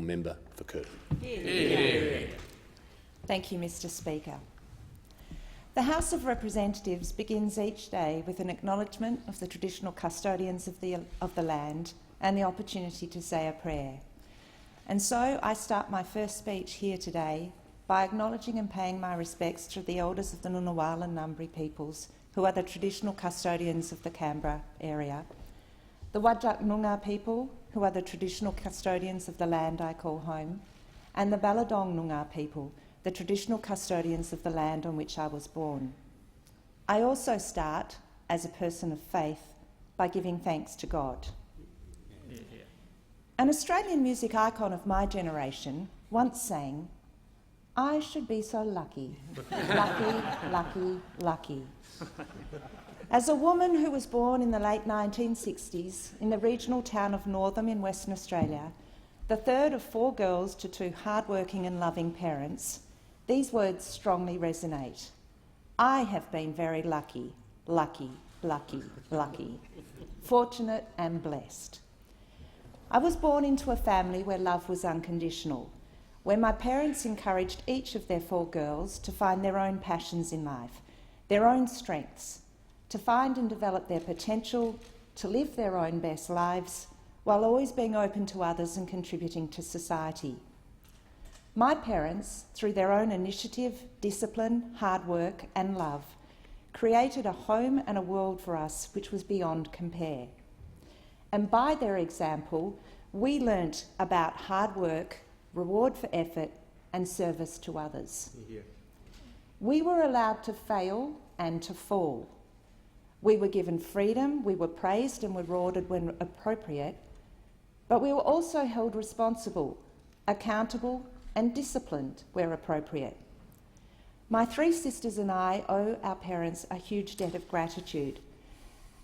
Member for Curtin. Thank you, Mr. Speaker. The House of Representatives begins each day with an acknowledgement of the traditional custodians of the land and the opportunity to say a prayer. And so I start my first speech here today by acknowledging and paying my respects to the elders of the Ngunnawal and Ngambri peoples, who are the traditional custodians of the Canberra area, the Whadjuk Noongar people, who are the traditional custodians of the land I call home, and the Balladong Noongar people, the traditional custodians of the land on which I was born. I also start, as a person of faith, by giving thanks to God. An Australian music icon of my generation once sang, "I should be so lucky, lucky, lucky, lucky." As a woman who was born in the late 1960s in the regional town of Northam in Western Australia, the third of 4 girls to 2 hard-working and loving parents, these words strongly resonate. I have been very lucky, lucky, lucky, lucky, fortunate and blessed. I was born into a family where love was unconditional, where my parents encouraged each of their 4 girls to find their own passions in life, their own strengths, to find and develop their potential, to live their own best lives, while always being open to others and contributing to society. My parents, through their own initiative, discipline, hard work and love, created a home and a world for us which was beyond compare. And by their example, we learnt about hard work, reward for effort and service to others. We were allowed to fail and to fall. We were given freedom, we were praised and rewarded when appropriate, but we were also held responsible, accountable and disciplined where appropriate. My 3 sisters and I owe our parents a huge debt of gratitude,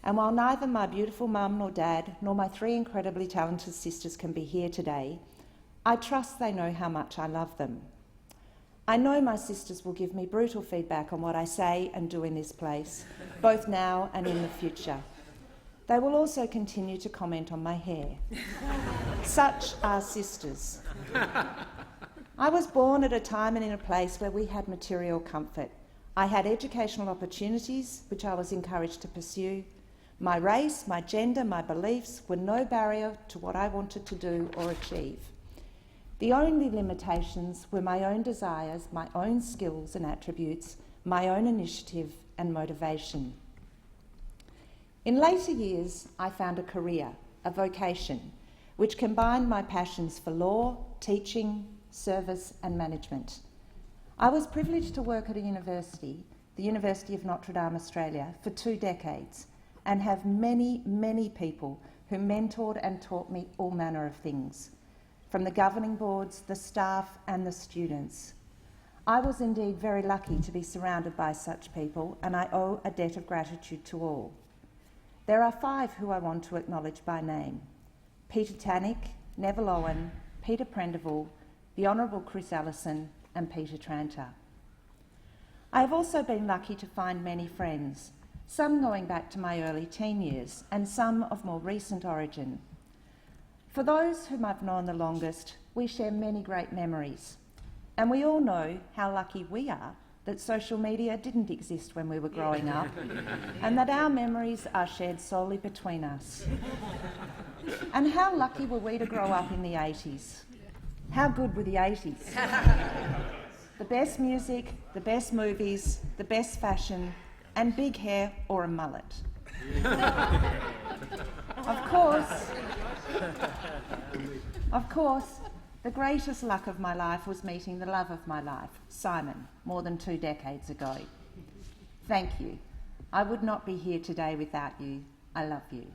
and while neither my beautiful mum nor dad nor my 3 incredibly talented sisters can be here today, I trust they know how much I love them. I know my sisters will give me brutal feedback on what I say and do in this place, both now and in the future. They will also continue to comment on my hair. Such are sisters. I was born at a time and in a place where we had material comfort. I had educational opportunities, which I was encouraged to pursue. My race, my gender, my beliefs were no barrier to what I wanted to do or achieve. The only limitations were my own desires, my own skills and attributes, my own initiative and motivation. In later years, I found a career, a vocation, which combined my passions for law, teaching, service and management. I was privileged to work at a university, the University of Notre Dame, Australia, for 2 decades, and have many, many people who mentored and taught me all manner of things, from the governing boards, the staff and the students. I was indeed very lucky to be surrounded by such people, and I owe a debt of gratitude to all. There are 5 who I want to acknowledge by name: Peter Tannick, Neville Owen, Peter Prendeville, the Honourable Chris Allison and Peter Tranter. I have also been lucky to find many friends, some going back to my early teen years and some of more recent origin. For those whom I've known the longest, we share many great memories, and we all know how lucky we are that social media didn't exist when we were growing up, and that our memories are shared solely between us. And how lucky were we to grow up in the 80s? How good were the 80s? The best music, the best movies, the best fashion, and big hair or a mullet. Of course, the greatest luck of my life was meeting the love of my life, Simon, more than 2 decades ago. Thank you. I would not be here today without you. I love you.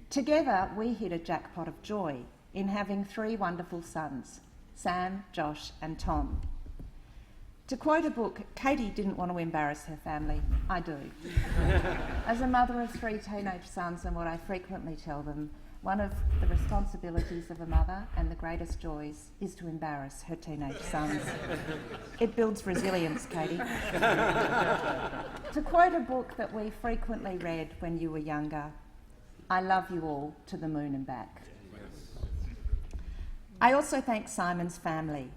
Together, we hit a jackpot of joy in having 3 wonderful sons, Sam, Josh and Tom. To quote a book, Katie didn't want to embarrass her family. I do. As a mother of 3 teenage sons, and what I frequently tell them, one of the responsibilities of a mother and the greatest joys is to embarrass her teenage sons. It builds resilience, Katie. To quote a book that we frequently read when you were younger, I love you all to the moon and back. I also thank Simon's family,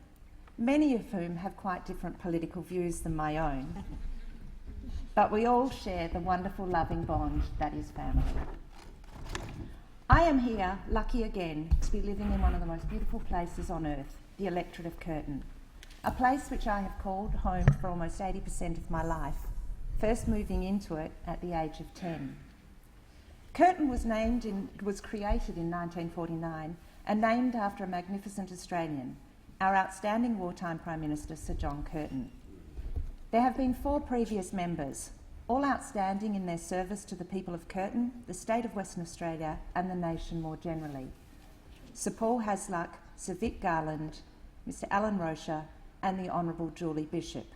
many of whom have quite different political views than my own, but we all share the wonderful loving bond that is family. I am here, lucky again, to be living in one of the most beautiful places on earth, the electorate of Curtin, a place which I have called home for almost 80% of my life, first moving into it at the age of 10. Curtin was created in 1949 and named after a magnificent Australian, our outstanding wartime Prime Minister, Sir John Curtin. There have been 4 previous members, all outstanding in their service to the people of Curtin, the state of Western Australia and the nation more generally. Sir Paul Hasluck, Sir Vic Garland, Mr Alan Rocher and the Honourable Julie Bishop.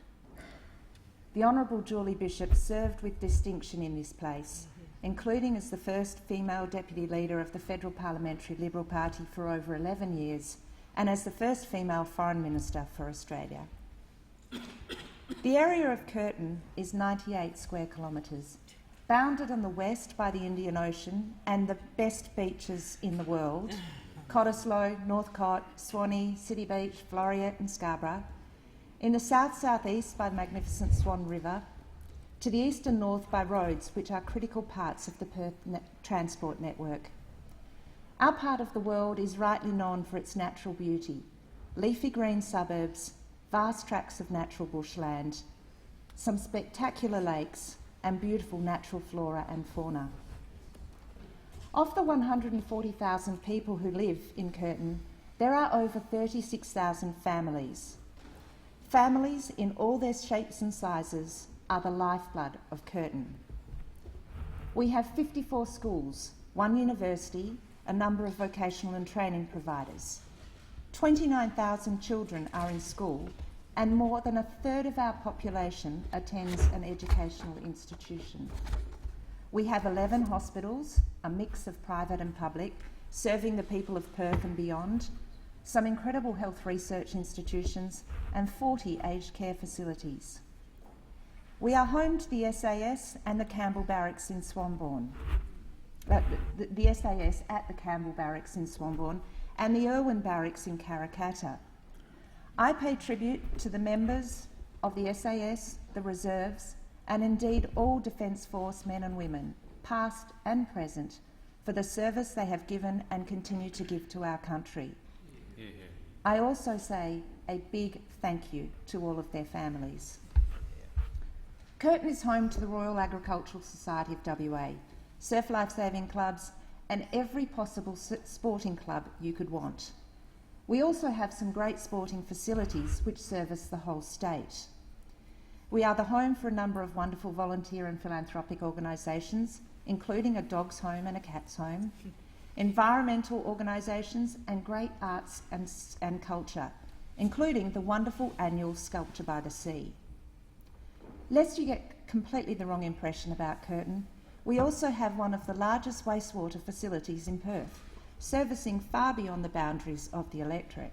The Honourable Julie Bishop served with distinction in this place, including as the first female deputy leader of the Federal Parliamentary Liberal Party for over 11 years and as the first female foreign minister for Australia. The area of Curtin is 98 square kilometres, bounded on the west by the Indian Ocean and the best beaches in the world, Cottesloe, Northcote, Swanee, City Beach, Floreat and Scarborough, in the south-southeast by the magnificent Swan River, to the east and north by roads which are critical parts of the Perth transport network. Our part of the world is rightly known for its natural beauty, leafy green suburbs, vast tracts of natural bushland, some spectacular lakes and beautiful natural flora and fauna. Of the 140,000 people who live in Curtin, there are over 36,000 families. Families in all their shapes and sizes are the lifeblood of Curtin. We have 54 schools, 1 university, a number of vocational and training providers. 29,000 children are in school and more than a third of our population attends an educational institution. We have 11 hospitals, a mix of private and public, serving the people of Perth and beyond, some incredible health research institutions and 40 aged care facilities. We are home to the SAS and the Campbell Barracks in Swanbourne, the SAS at the Campbell Barracks in Swanbourne and the Irwin Barracks in Karrakatta. I pay tribute to the members of the SAS, the reserves, and indeed all Defence Force men and women, past and present, for the service they have given and continue to give to our country. I also say a big thank you to all of their families. Curtin is home to the Royal Agricultural Society of WA, surf lifesaving clubs, and every possible sporting club you could want. We also have some great sporting facilities which service the whole state. We are the home for a number of wonderful volunteer and philanthropic organisations, including a dog's home and a cat's home, environmental organisations and great arts and culture, including the wonderful annual Sculpture by the Sea. Lest you get completely the wrong impression about Curtin, we also have one of the largest wastewater facilities in Perth, servicing far beyond the boundaries of the electorate.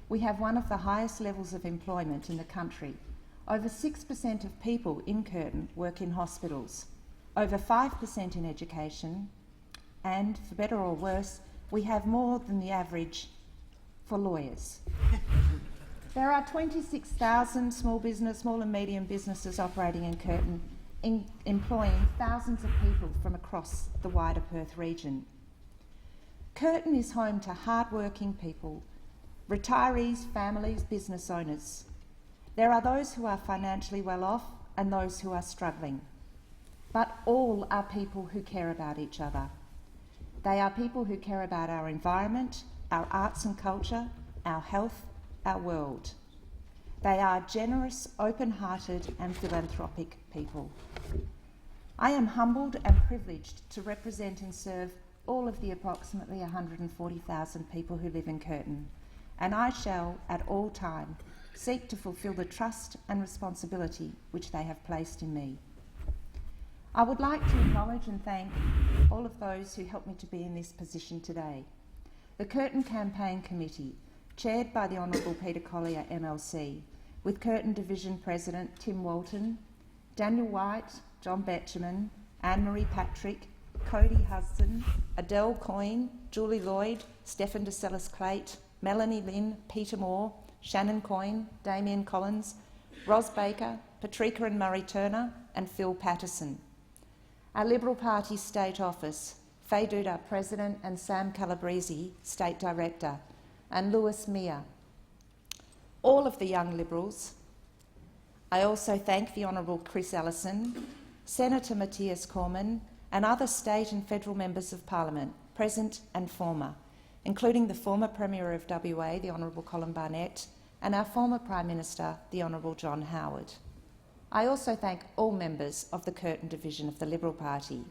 We have one of the highest levels of employment in the country. Over 6% of people in Curtin work in hospitals, over 5% in education, and, for better or worse, we have more than the average for lawyers. There are 26,000 small and medium businesses operating in Curtin, employing thousands of people from across the wider Perth region. Curtin is home to hard-working people, retirees, families, business owners. There are those who are financially well off and those who are struggling. But all are people who care about each other. They are people who care about our environment, our arts and culture, our health, our world. They are generous, open-hearted and philanthropic people. I am humbled and privileged to represent and serve all of the approximately 140,000 people who live in Curtin, and I shall, at all time, seek to fulfil the trust and responsibility which they have placed in me. I would like to acknowledge and thank all of those who helped me to be in this position today. The Curtin Campaign Committee, chaired by the Honourable Peter Collier MLC, with Curtin Division President Tim Walton, Daniel White, John Betjeman, Anne-Marie Patrick, Cody Hudson, Adele Coyne, Julie Lloyd, Stephen DeSellis-Clate, Melanie Lynn, Peter Moore, Shannon Coyne, Damien Collins, Ros Baker, Patrika and Murray Turner, and Phil Patterson. Our Liberal Party State Office, Faye Duda, President, and Sam Calabrese, State Director, and Lewis Mear. All of the young Liberals. I also thank the Honourable Chris Ellison, Senator Matthias Cormann, and other state and federal members of Parliament, present and former, including the former Premier of WA, the Honourable Colin Barnett, and our former Prime Minister, the Honourable John Howard. I also thank all members of the Curtin division of the Liberal Party.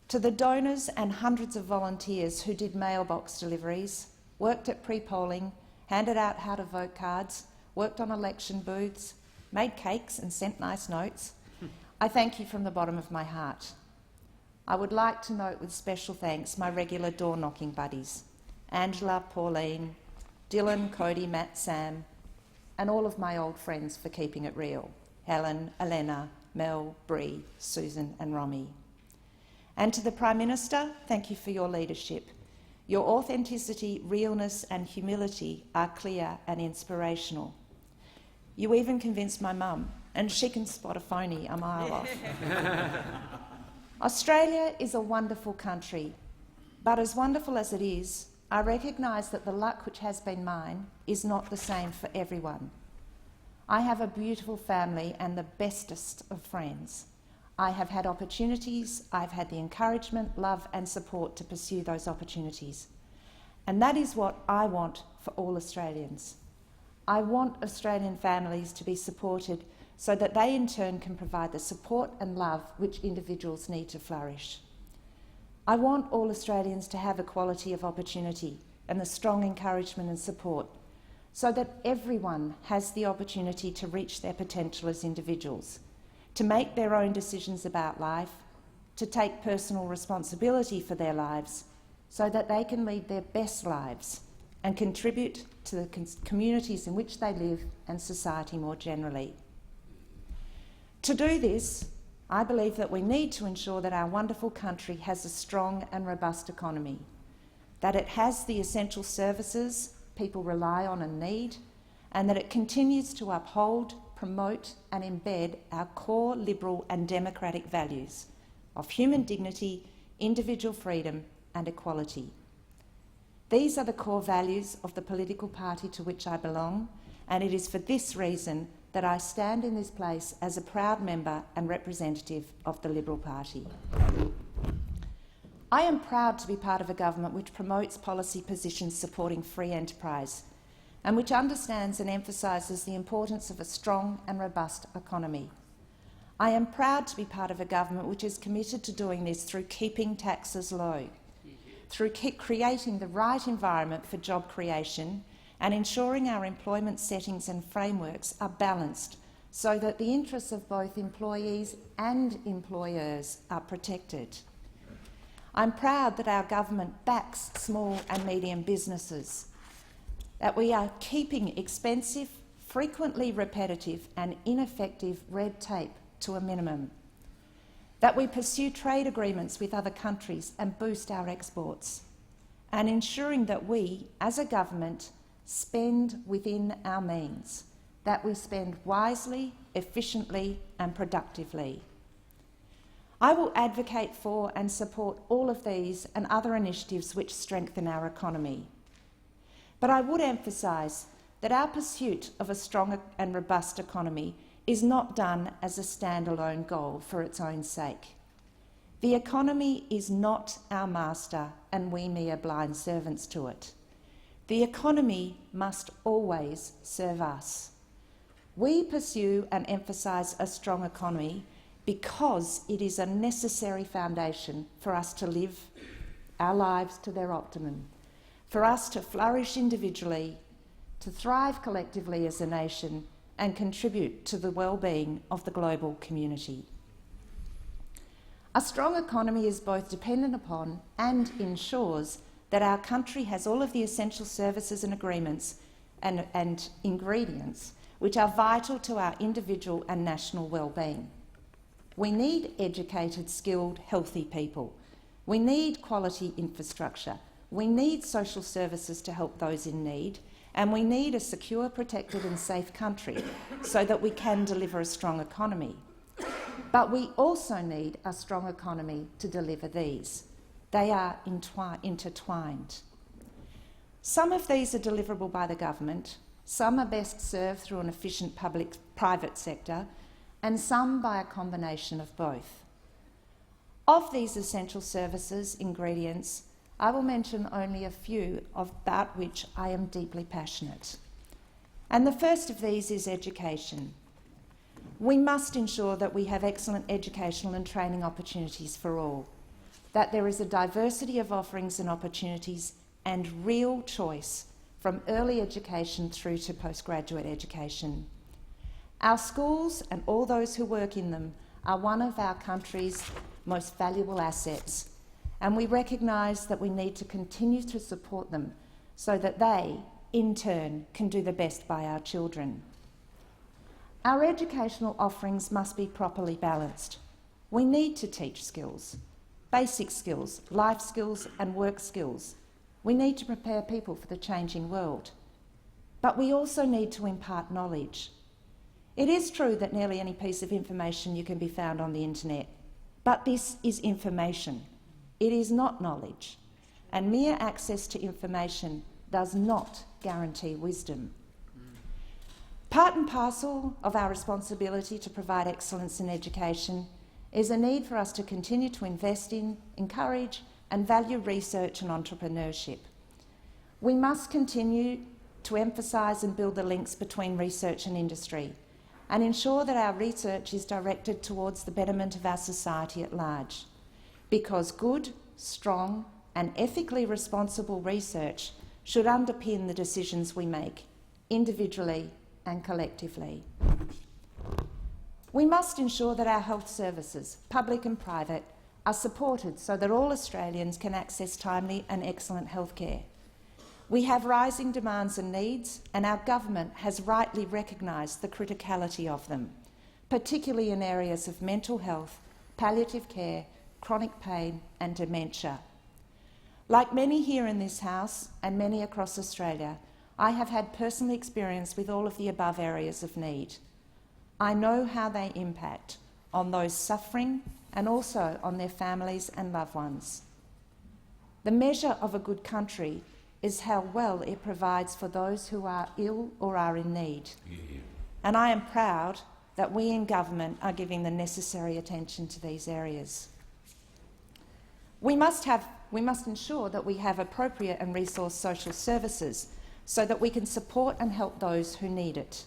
To the donors and hundreds of volunteers who did mailbox deliveries, worked at pre-polling, handed out how to vote cards, worked on election booths, made cakes and sent nice notes, I thank you from the bottom of my heart. I would like to note with special thanks my regular door-knocking buddies, Angela, Pauline, Dylan, Cody, Matt, Sam, and all of my old friends for keeping it real, Helen, Elena, Mel, Bree, Susan and Romy. And to the Prime Minister, thank you for your leadership. Your authenticity, realness and humility are clear and inspirational. You even convinced my mum, and she can spot a phony a mile off. Australia is a wonderful country, but as wonderful as it is, I recognise that the luck which has been mine is not the same for everyone. I have a beautiful family and the bestest of friends. I have had opportunities, I've had the encouragement, love and support to pursue those opportunities. And that is what I want for all Australians. I want Australian families to be supported so that they in turn can provide the support and love which individuals need to flourish. I want all Australians to have equality of opportunity and the strong encouragement and support so that everyone has the opportunity to reach their potential as individuals, to make their own decisions about life, to take personal responsibility for their lives so that they can lead their best lives and contribute to the communities in which they live and society more generally. To do this, I believe that we need to ensure that our wonderful country has a strong and robust economy, that it has the essential services people rely on and need, and that it continues to uphold, promote and embed our core liberal and democratic values of human dignity, individual freedom and equality. These are the core values of the political party to which I belong, and it is for this reason that I stand in this place as a proud member and representative of the Liberal Party. I am proud to be part of a government which promotes policy positions supporting free enterprise and which understands and emphasises the importance of a strong and robust economy. I am proud to be part of a government which is committed to doing this through keeping taxes low, through creating the right environment for job creation and ensuring our employment settings and frameworks are balanced so that the interests of both employees and employers are protected. I'm proud that our government backs small and medium businesses, that we are keeping expensive, frequently repetitive and ineffective red tape to a minimum, that we pursue trade agreements with other countries and boost our exports, and ensuring that we, as a government, spend within our means, that we spend wisely, efficiently and productively. I will advocate for and support all of these and other initiatives which strengthen our economy. But I would emphasise that our pursuit of a strong and robust economy is not done as a standalone goal for its own sake. The economy is not our master and we mere blind servants to it. The economy must always serve us. We pursue and emphasise a strong economy because it is a necessary foundation for us to live our lives to their optimum, for us to flourish individually, to thrive collectively as a nation and contribute to the well-being of the global community. A strong economy is both dependent upon and ensures that our country has all of the essential services and agreements and ingredients which are vital to our individual and national well-being. We need educated, skilled, healthy people. We need quality infrastructure. We need social services to help those in need. And we need a secure, protected and safe country so that we can deliver a strong economy. But we also need a strong economy to deliver these. They are intertwined. Some of these are deliverable by the government, some are best served through an efficient public-private sector, and some by a combination of both. Of these essential services ingredients, I will mention only a few about which I am deeply passionate. And the first of these is education. We must ensure that we have excellent educational and training opportunities for all, that there is a diversity of offerings and opportunities and real choice from early education through to postgraduate education. Our schools and all those who work in them are one of our country's most valuable assets, and we recognise that we need to continue to support them so that they, in turn, can do the best by our children. Our educational offerings must be properly balanced. We need to teach skills, basic skills, life skills and work skills. We need to prepare people for the changing world. But we also need to impart knowledge. It is true that nearly any piece of information you can be found on the internet, but this is information. It is not knowledge, and mere access to information does not guarantee wisdom. Part and parcel of our responsibility to provide excellence in education is a need for us to continue to invest in, encourage and value research and entrepreneurship. We must continue to emphasise and build the links between research and industry and ensure that our research is directed towards the betterment of our society at large, because good, strong and ethically responsible research should underpin the decisions we make, individually and collectively. We must ensure that our health services, public and private, are supported so that all Australians can access timely and excellent healthcare. We have rising demands and needs, and our government has rightly recognised the criticality of them, particularly in areas of mental health, palliative care, chronic pain and dementia. Like many here in this House and many across Australia, I have had personal experience with all of the above areas of need. I know how they impact on those suffering and also on their families and loved ones. The measure of a good country is how well it provides for those who are ill or are in need. And I am proud that we in government are giving the necessary attention to these areas. We must ensure that we have appropriate and resourced social services so that we can support and help those who need it.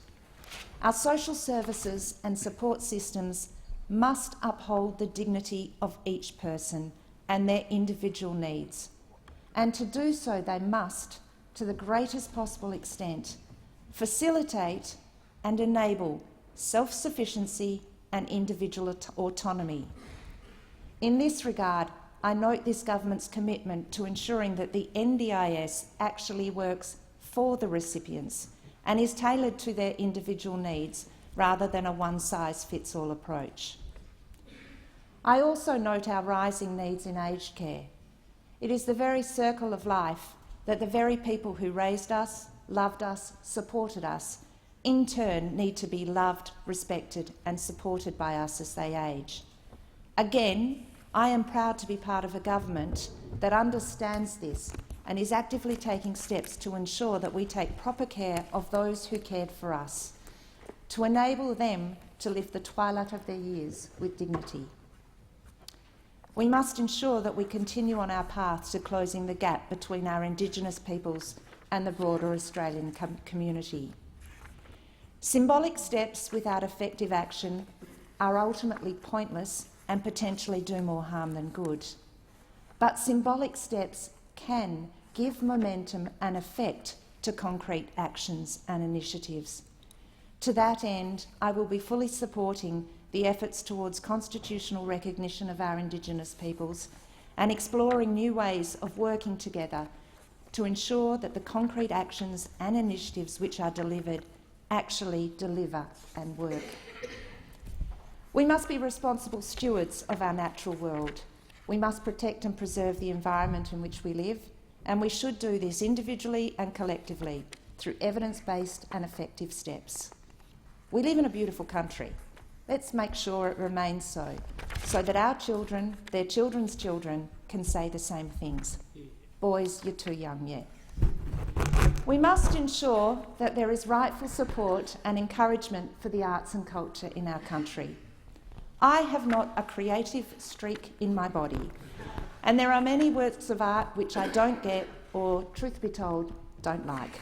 Our social services and support systems must uphold the dignity of each person and their individual needs. And to do so, they must, to the greatest possible extent, facilitate and enable self-sufficiency and individual autonomy. In this regard, I note this government's commitment to ensuring that the NDIS actually works for the recipients and is tailored to their individual needs rather than a one-size-fits-all approach. I also note our rising needs in aged care. It is the very circle of life that the very people who raised us, loved us, supported us, in turn need to be loved, respected and supported by us as they age. Again, I am proud to be part of a government that understands this and is actively taking steps to ensure that we take proper care of those who cared for us, to enable them to live the twilight of their years with dignity. We must ensure that we continue on our path to closing the gap between our Indigenous peoples and the broader Australian community. Symbolic steps without effective action are ultimately pointless and potentially do more harm than good. But symbolic steps can give momentum and effect to concrete actions and initiatives. To that end, I will be fully supporting the efforts towards constitutional recognition of our Indigenous peoples and exploring new ways of working together to ensure that the concrete actions and initiatives which are delivered actually deliver and work. We must be responsible stewards of our natural world. We must protect and preserve the environment in which we live, and we should do this individually and collectively through evidence-based and effective steps. We live in a beautiful country. Let's make sure it remains so that our children, their children's children, can say the same things. Boys, you're too young yet. We must ensure that there is rightful support and encouragement for the arts and culture in our country. I have not a creative streak in my body, and there are many works of art which I don't get or, truth be told, don't like.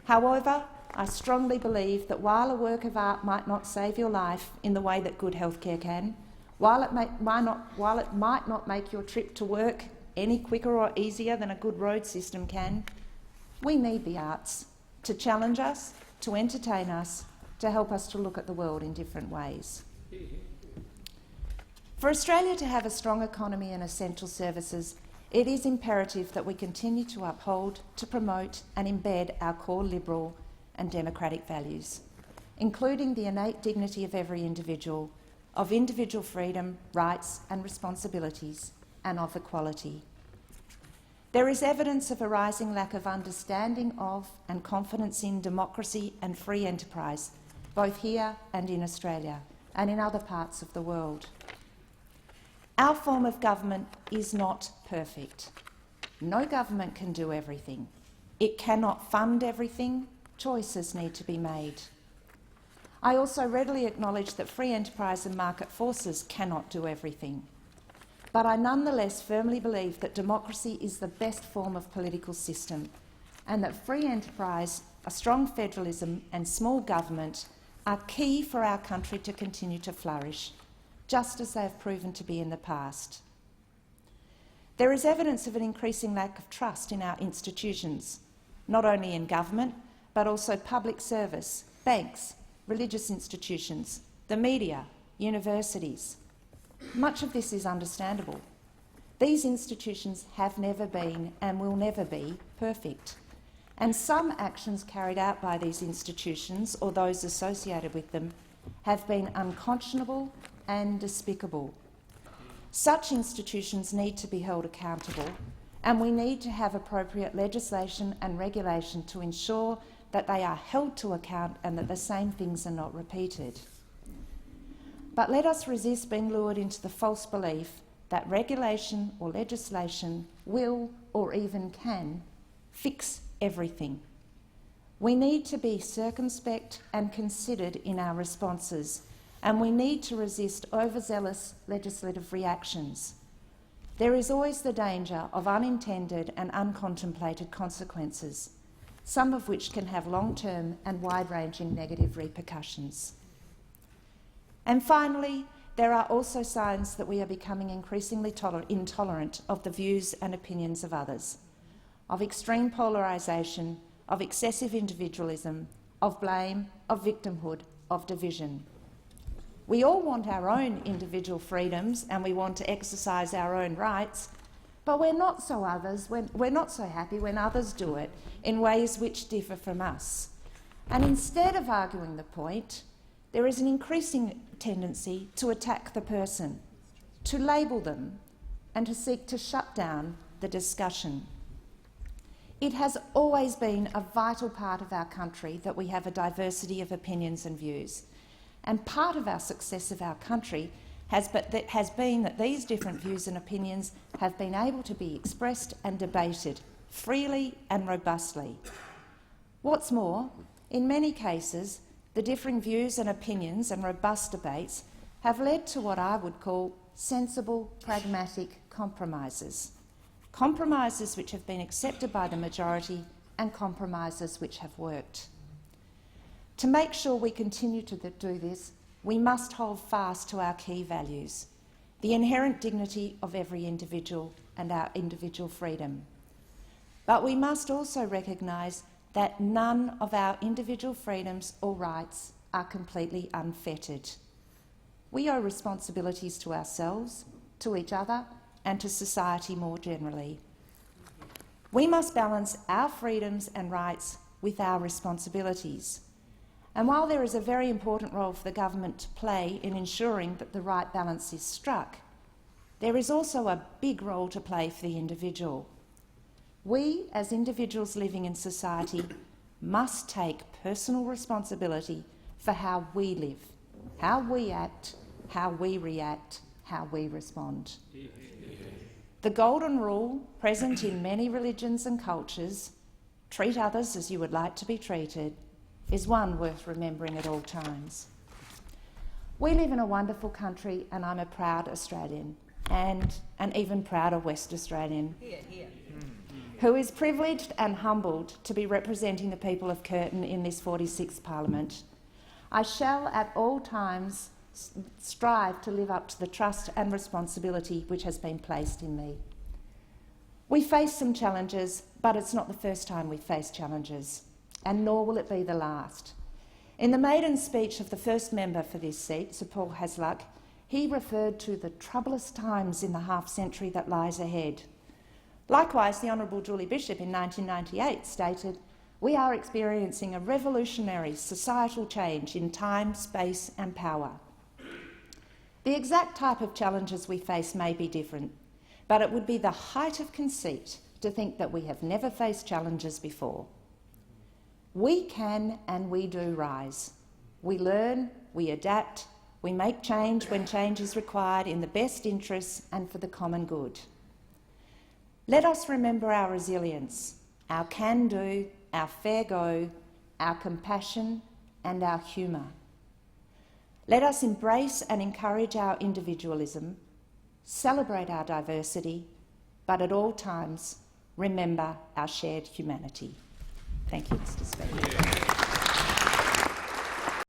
However, I strongly believe that while a work of art might not save your life in the way that good healthcare can, while it might not make your trip to work any quicker or easier than a good road system can, we need the arts to challenge us, to entertain us, to help us to look at the world in different ways. For Australia to have a strong economy and essential services, it is imperative that we continue to uphold, to promote and embed our core liberal and democratic values, including the innate dignity of every individual, of individual freedom, rights and responsibilities, and of equality. There is evidence of a rising lack of understanding of and confidence in democracy and free enterprise, both here and in Australia, and in other parts of the world. Our form of government is not perfect. No government can do everything. It cannot fund everything. Choices need to be made. I also readily acknowledge that free enterprise and market forces cannot do everything. But I nonetheless firmly believe that democracy is the best form of political system, and that free enterprise, a strong federalism and small government are key for our country to continue to flourish, just as they have proven to be in the past. There is evidence of an increasing lack of trust in our institutions, not only in government, but also public service, banks, religious institutions, the media, universities. Much of this is understandable. These institutions have never been and will never be perfect, and some actions carried out by these institutions or those associated with them have been unconscionable and despicable. Such institutions need to be held accountable, and we need to have appropriate legislation and regulation to ensure that they are held to account and that the same things are not repeated. But let us resist being lured into the false belief that regulation or legislation will or even can fix everything. We need to be circumspect and considered in our responses, and we need to resist overzealous legislative reactions. There is always the danger of unintended and uncontemplated consequences, some of which can have long-term and wide-ranging negative repercussions. And finally, there are also signs that we are becoming increasingly intolerant of the views and opinions of others, of extreme polarisation, of excessive individualism, of blame, of victimhood, of division. We all want our own individual freedoms and we want to exercise our own rights, but we're not so happy when others do it in ways which differ from us. And instead of arguing the point, there is an increasing tendency to attack the person, to label them, and to seek to shut down the discussion. It has always been a vital part of our country that we have a diversity of opinions and views. And part of our success of our country has been that these different views and opinions have been able to be expressed and debated freely and robustly. What's more, in many cases, the differing views and opinions and robust debates have led to what I would call sensible, pragmatic compromises. Compromises which have been accepted by the majority and compromises which have worked. To make sure we continue to do this, we must hold fast to our key values, the inherent dignity of every individual and our individual freedom. But we must also recognise that none of our individual freedoms or rights are completely unfettered. We owe responsibilities to ourselves, to each other, and to society more generally. We must balance our freedoms and rights with our responsibilities. And while there is a very important role for the government to play in ensuring that the right balance is struck, there is also a big role to play for the individual. We, as individuals living in society, must take personal responsibility for how we live, how we act, how we react, how we respond. The golden rule, present in many religions and cultures, treat others as you would like to be treated, is one worth remembering at all times. We live in a wonderful country, and I'm a proud Australian, and an even prouder West Australian, who is privileged and humbled to be representing the people of Curtin in this 46th Parliament. I shall at all times strive to live up to the trust and responsibility which has been placed in me. We face some challenges, but it's not the first time we've faced challenges, and nor will it be the last. In the maiden speech of the first member for this seat, Sir Paul Hasluck, he referred to the troublous times in the half-century that lies ahead. Likewise, the Honourable Julie Bishop in 1998 stated, "We are experiencing a revolutionary societal change in time, space and power." The exact type of challenges we face may be different, but it would be the height of conceit to think that we have never faced challenges before. We can and we do rise. We learn, we adapt, we make change when change is required in the best interests and for the common good. Let us remember our resilience, our can-do, our fair go, our compassion and our humour. Let us embrace and encourage our individualism, celebrate our diversity, but at all times remember our shared humanity. Thank you, Mr. Speaker.